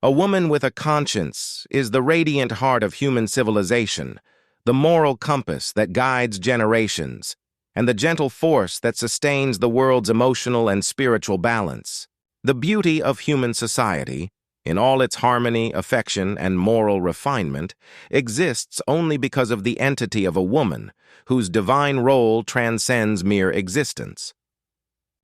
A woman with a conscience is the radiant heart of human civilization, the moral compass that guides generations, and the gentle force that sustains the world's emotional and spiritual balance. The beauty of human society, in all its harmony, affection, and moral refinement, exists only because of the entity of a woman, whose divine role transcends mere existence.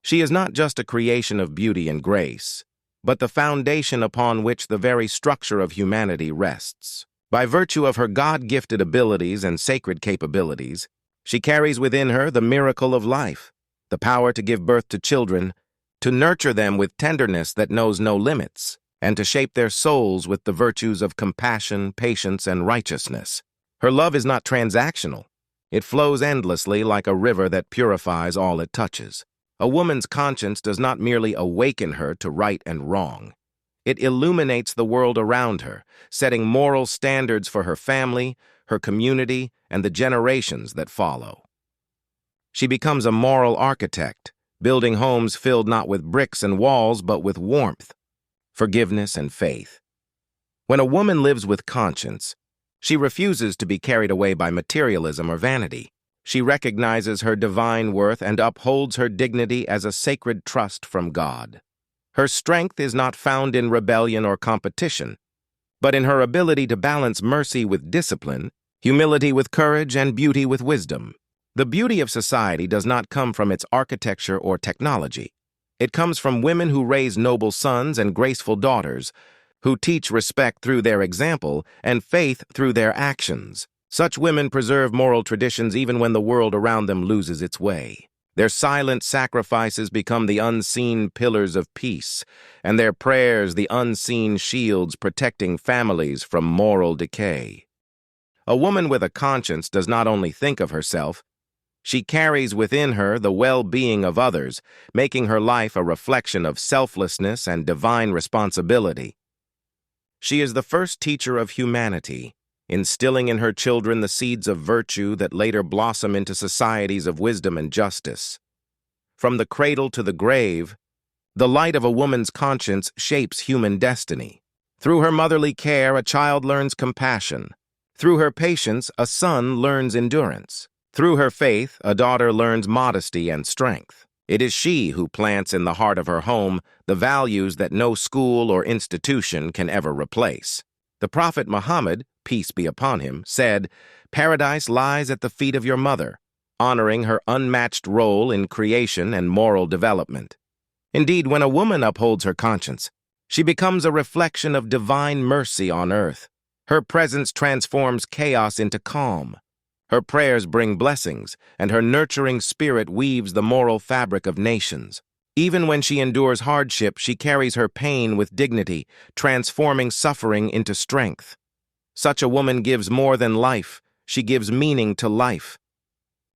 She is not just a creation of beauty and grace, but the foundation upon which the very structure of humanity rests. By virtue of her God-gifted abilities and sacred capabilities, she carries within her the miracle of life, the power to give birth to children, to nurture them with tenderness that knows no limits, and to shape their souls with the virtues of compassion, patience, and righteousness. Her love is not transactional. It flows endlessly like a river that purifies all it touches. A woman's conscience does not merely awaken her to right and wrong. It illuminates the world around her, setting moral standards for her family, her community, and the generations that follow. She becomes a moral architect, building homes filled not with bricks and walls, but with warmth, forgiveness, and faith. When a woman lives with conscience, she refuses to be carried away by materialism or vanity. She recognizes her divine worth and upholds her dignity as a sacred trust from God. Her strength is not found in rebellion or competition, but in her ability to balance mercy with discipline, humility with courage, and beauty with wisdom. The beauty of society does not come from its architecture or technology. It comes from women who raise noble sons and graceful daughters, who teach respect through their example and faith through their actions. Such women preserve moral traditions even when the world around them loses its way. Their silent sacrifices become the unseen pillars of peace, and their prayers the unseen shields protecting families from moral decay. A woman with a conscience does not only think of herself, she carries within her the well-being of others, making her life a reflection of selflessness and divine responsibility. She is the first teacher of humanity, instilling in her children the seeds of virtue that later blossom into societies of wisdom and justice. From the cradle to the grave, the light of a woman's conscience shapes human destiny. Through her motherly care, a child learns compassion. Through her patience, a son learns endurance. Through her faith, a daughter learns modesty and strength. It is she who plants in the heart of her home the values that no school or institution can ever replace. The Prophet Muhammad, peace be upon him, said, "Paradise lies at the feet of your mother," honoring her unmatched role in creation and moral development. Indeed, when a woman upholds her conscience, she becomes a reflection of divine mercy on earth. Her presence transforms chaos into calm. Her prayers bring blessings, and her nurturing spirit weaves the moral fabric of nations. Even when she endures hardship, she carries her pain with dignity, transforming suffering into strength. Such a woman gives more than life. She gives meaning to life.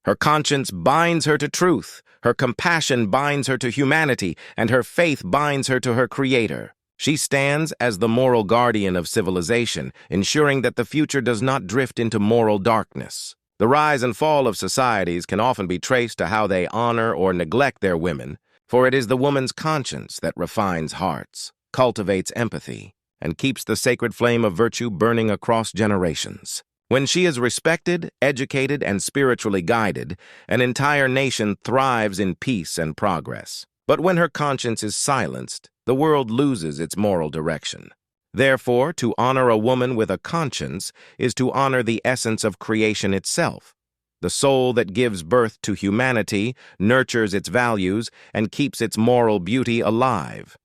Her conscience binds her to truth, her compassion binds her to humanity, and her faith binds her to her Creator. She stands as the moral guardian of civilization, ensuring that the future does not drift into moral darkness. The rise and fall of societies can often be traced to how they honor or neglect their women, for it is the woman's conscience that refines hearts, cultivates empathy, and keeps the sacred flame of virtue burning across generations. When she is respected, educated, and spiritually guided, an entire nation thrives in peace and progress. But when her conscience is silenced, the world loses its moral direction. Therefore, to honor a woman with a conscience is to honor the essence of creation itself, the soul that gives birth to humanity, nurtures its values, and keeps its moral beauty alive.